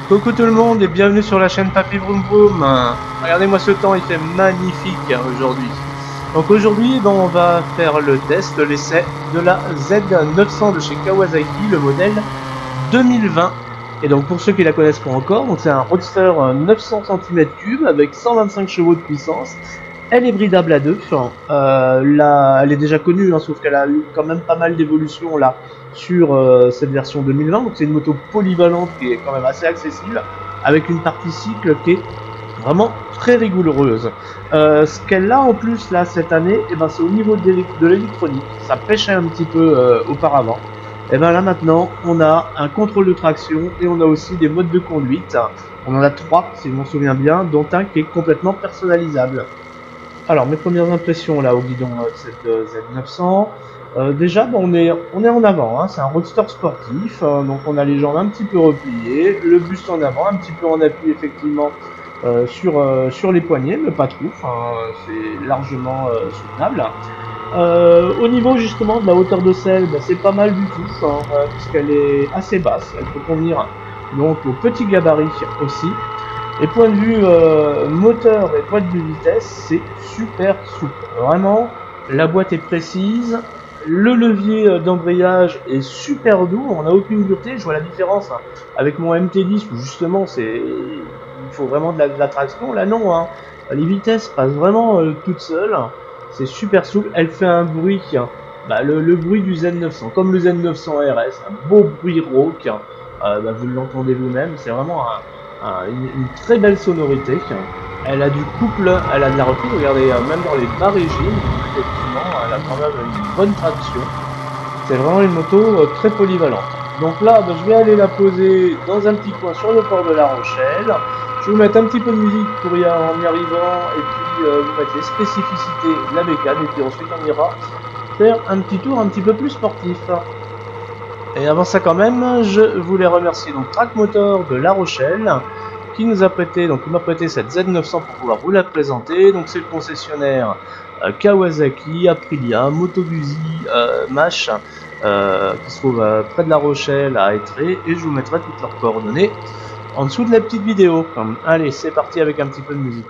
Coucou tout le monde et bienvenue sur la chaîne Papy Vroom Vroom. Regardez-moi ce temps, il fait magnifique aujourd'hui. Donc aujourd'hui, on va faire le test, l'essai de la Z900 de chez Kawasaki, le modèle 2020. Et donc pour ceux qui la connaissent pas encore, c'est un roadster 900 cm3 avec 125 chevaux de puissance. Elle est bridable à deux. Elle est déjà connue, sauf qu'elle a eu quand même pas mal d'évolutions là sur cette version 2020. Donc c'est une moto polyvalente qui est quand même assez accessible, avec une partie cycle qui est vraiment très rigoureuse. Ce qu'elle a en plus là cette année, c'est au niveau de l'électronique. Ça pêchait un petit peu auparavant. Et là maintenant, on a un contrôle de traction et on a aussi des modes de conduite. On en a 3 si je m'en souviens bien, dont un qui est complètement personnalisable. Alors mes premières impressions là au guidon de cette Z900, déjà on est en avant, c'est un roadster sportif, donc on a les jambes un petit peu repliées, le buste en avant, un petit peu en appui effectivement sur les poignets, mais pas trop, c'est largement soutenable. Au niveau justement de la hauteur de selle, c'est pas mal du tout, puisqu'elle est assez basse, elle peut convenir donc aux petits gabarits aussi. Et point de vue moteur et boîte de vitesse, c'est super souple. Vraiment, la boîte est précise, le levier d'embrayage est super doux, on n'a aucune dureté. Je vois la différence avec mon MT10 où justement il faut vraiment de la traction. Là non, les vitesses passent vraiment toutes seules. C'est super souple, elle fait un bruit, le bruit du Z900, comme le Z900 RS, un beau bruit rauque, vous l'entendez vous-même, c'est vraiment une très belle sonorité. Elle a du couple, elle a de la reprise, regardez, même dans les bas régimes, effectivement, elle a quand même une bonne traction. C'est vraiment une moto très polyvalente. Donc là, je vais aller la poser dans un petit coin sur le port de La Rochelle. Je vais vous mettre un petit peu de musique en y arrivant, et puis vous mettre les spécificités de la bécane, et puis ensuite on ira faire un petit tour un petit peu plus sportif. Et avant ça quand même, je voulais remercier donc Track Motor de La Rochelle qui nous a prêté, donc il m'a prêté cette Z900 pour pouvoir vous la présenter. Donc c'est le concessionnaire Kawasaki, Aprilia, Moto Guzzi, Mash, qui se trouve près de La Rochelle à Étré, et je vous mettrai toutes leurs coordonnées en dessous de la petite vidéo. Allez, c'est parti avec un petit peu de musique.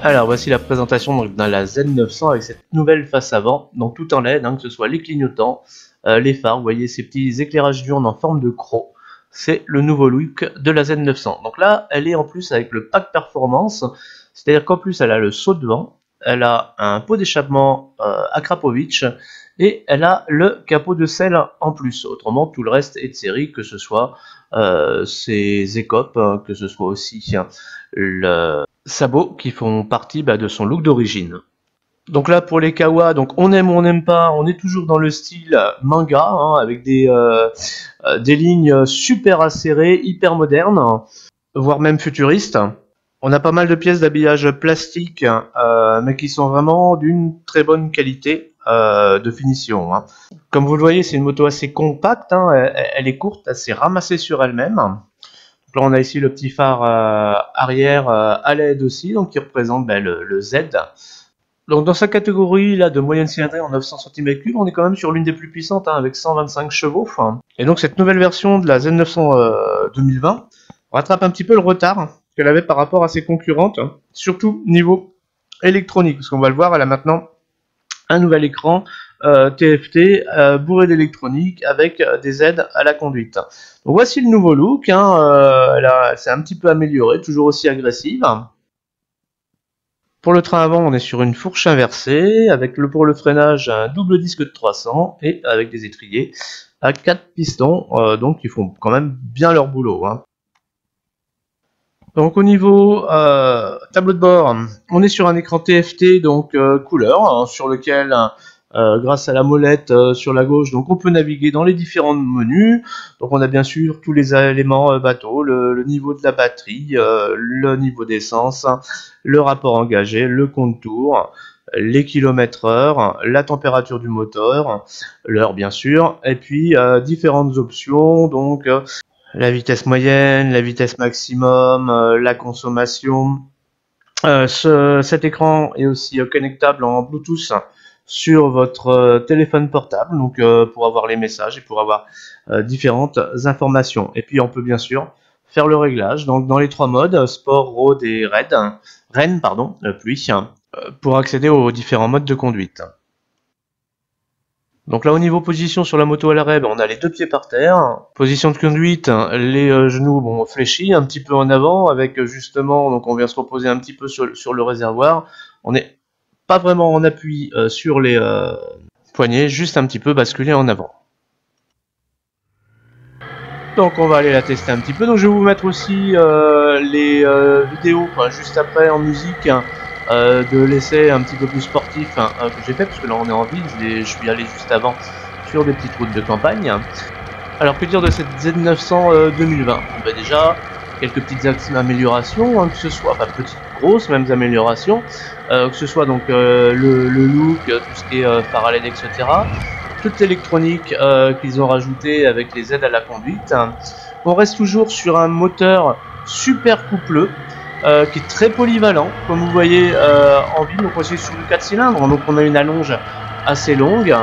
Alors voici la présentation donc, dans la Z900 avec cette nouvelle face avant, donc tout en LED, que ce soit les clignotants, les phares, vous voyez ces petits éclairages diurnes en forme de croc. C'est le nouveau look de la Z900. Donc là, elle est en plus avec le pack performance, c'est-à-dire qu'en plus elle a le saut de vent, elle a un pot d'échappement Akrapovic, et elle a le capot de selle en plus. Autrement, tout le reste est de série, que ce soit ses écopes, que ce soit aussi le sabots qui font partie de son look d'origine. Donc là pour les Kawa, donc on aime ou on n'aime pas, on est toujours dans le style manga, avec des lignes super acérées, hyper modernes, voire même futuristes. On a pas mal de pièces d'habillage plastique, mais qui sont vraiment d'une très bonne qualité. de finition, hein. Comme vous le voyez, c'est une moto assez compacte, hein, elle est courte, assez ramassée sur elle-même. Donc là, on a ici le petit phare arrière à LED aussi, donc qui représente le Z. Donc dans sa catégorie là de moyenne cylindrée en 900 cm3, on est quand même sur l'une des plus puissantes, hein, avec 125 chevaux. Et donc cette nouvelle version de la Z900 2020 rattrape un petit peu le retard qu'elle avait par rapport à ses concurrentes, surtout niveau électronique, parce qu'on va le voir, elle a maintenant un nouvel écran TFT bourré d'électronique avec des aides à la conduite. Donc voici le nouveau look, hein, elle s'est un petit peu améliorée, toujours aussi agressive. Pour le train avant, on est sur une fourche inversée, avec pour le freinage un double disque de 300 et avec des étriers à 4 pistons, donc ils font quand même bien leur boulot, hein. Donc au niveau tableau de bord, on est sur un écran TFT donc couleur, hein, sur lequel grâce à la molette sur la gauche, donc on peut naviguer dans les différents menus. Donc on a bien sûr tous les éléments bateau, le niveau de la batterie, le niveau d'essence, le rapport engagé, le contour, les kilomètres heure, la température du moteur, l'heure bien sûr, et puis différentes options, donc la vitesse moyenne, la vitesse maximum, la consommation. Cet écran est aussi connectable en Bluetooth sur votre téléphone portable, donc pour avoir les messages et pour avoir différentes informations. Et puis on peut bien sûr faire le réglage donc dans les trois modes, Sport, Road et Rennes, pluie, pour accéder aux différents modes de conduite. Donc là au niveau position sur la moto à l'arrêt, on a les deux pieds par terre. Position de conduite, les genoux fléchis un petit peu en avant, avec justement, donc on vient se reposer un petit peu sur le réservoir. On n'est pas vraiment en appui sur les poignets, juste un petit peu basculé en avant. Donc on va aller la tester un petit peu. Donc je vais vous mettre aussi les vidéos juste après en musique. De l'essai un petit peu plus sportif que j'ai fait, parce que là on est en ville, je suis allé juste avant sur des petites routes de campagne. Alors que dire de cette Z900 2020? Déjà, quelques petites améliorations, que ce soit, petites, grosses mêmes améliorations, que ce soit donc le look, tout ce qui est parallèle, etc. Toute l'électronique qu'ils ont rajouté avec les aides à la conduite. On reste toujours sur un moteur super coupleux, qui est très polyvalent, comme vous voyez en ville. Donc on est sur du 4 cylindres, donc on a une allonge assez longue.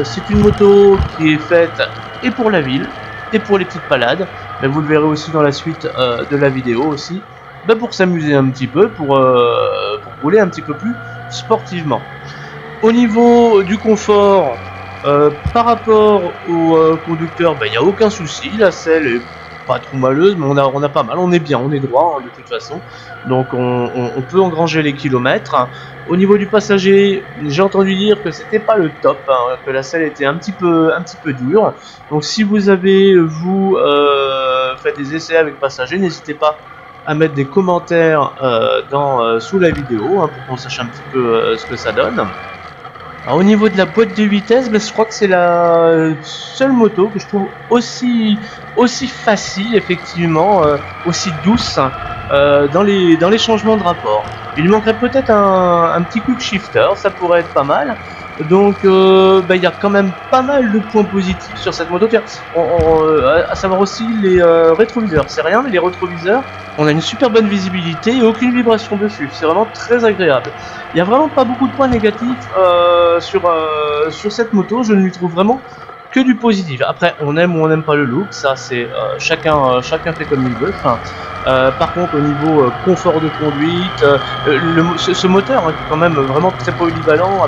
C'est une moto qui est faite et pour la ville et pour les petites balades, mais vous le verrez aussi dans la suite de la vidéo aussi, pour s'amuser un petit peu, pour rouler un petit peu plus sportivement. Au niveau du confort, par rapport au conducteur, il n'y a aucun souci, la selle est pas trop malleuse, mais on a pas mal, on est bien, on est droit de toute façon, donc on peut engranger les kilomètres. Au niveau du passager, j'ai entendu dire que c'était pas le top, que la selle était un petit peu dure. Donc si vous avez fait des essais avec passager, n'hésitez pas à mettre des commentaires sous la vidéo pour qu'on sache un petit peu ce que ça donne. Alors, au niveau de la boîte de vitesse, je crois que c'est la seule moto que je trouve aussi facile, effectivement, aussi douce dans les changements de rapport. Il manquerait peut-être un petit quick shifter, ça pourrait être pas mal. Donc il y a quand même pas mal de points positifs sur cette moto. Tiens, à savoir aussi les rétroviseurs, c'est rien, mais les rétroviseurs, on a une super bonne visibilité et aucune vibration dessus, c'est vraiment très agréable. Il n'y a vraiment pas beaucoup de points négatifs sur cette moto, je ne lui trouve vraiment que du positif. Après, on aime ou on n'aime pas le look, ça c'est chacun fait comme il veut. Par contre, au niveau confort de conduite, ce moteur qui est quand même vraiment très polyvalent,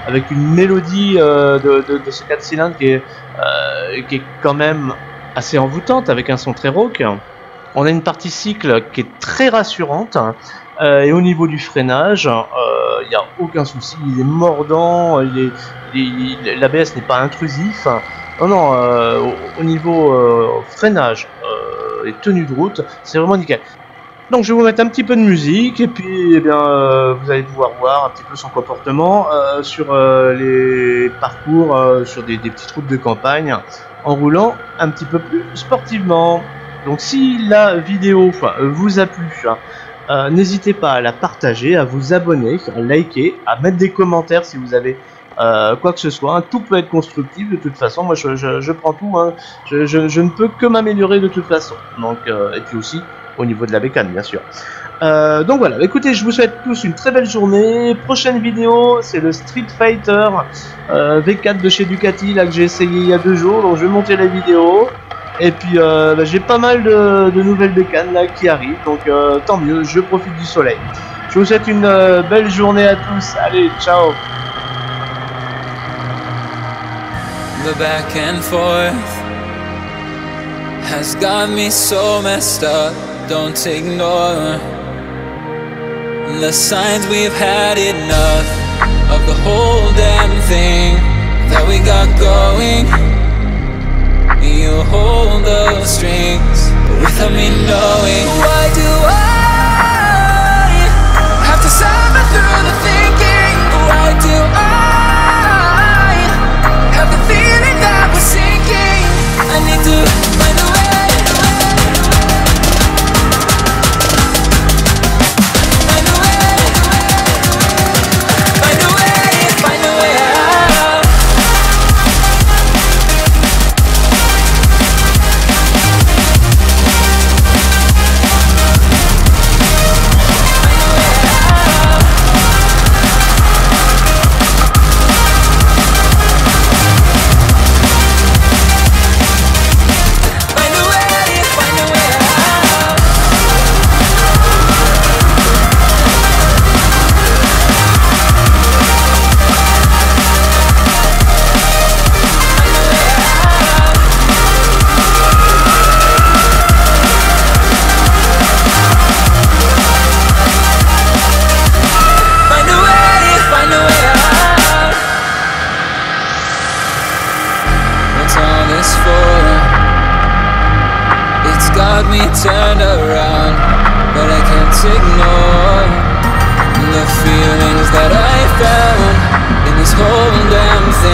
avec une mélodie de ce 4 cylindres qui est quand même assez envoûtante, avec un son très rauque. On a une partie cycle qui est très rassurante, et au niveau du freinage, il n'y a aucun souci, il est mordant, l'ABS n'est pas intrusif. Non, au niveau freinage et tenue de route, c'est vraiment nickel. Donc je vais vous mettre un petit peu de musique et puis vous allez pouvoir voir un petit peu son comportement sur les parcours, sur des petites routes de campagne, en roulant un petit peu plus sportivement. Donc si la vidéo vous a plu, n'hésitez pas à la partager, à vous abonner, à liker, à mettre des commentaires si vous avez quoi que ce soit, hein. Tout peut être constructif de toute façon. Moi je prends tout, hein. Je ne peux que m'améliorer de toute façon. Donc et puis aussi au niveau de la bécane bien sûr. Donc voilà, écoutez, je vous souhaite tous une très belle journée. Prochaine vidéo, c'est le Street Fighter V4 de chez Ducati là, que j'ai essayé il y a 2 jours. Donc je vais monter la vidéo. Et puis j'ai pas mal de nouvelles bécanes là qui arrivent. Donc tant mieux, je profite du soleil. Je vous souhaite une belle journée à tous. Allez, ciao. The back and forth has got me so messed up. Don't ignore the signs. We've had enough of the whole damn thing that we got going. You hold the strings without me knowing. Why do I have to suffer through the thinking? Why do I have the feeling that we're sinking? I need to find a way. Got me turned around, but I can't ignore the feelings that I found in this whole damn thing.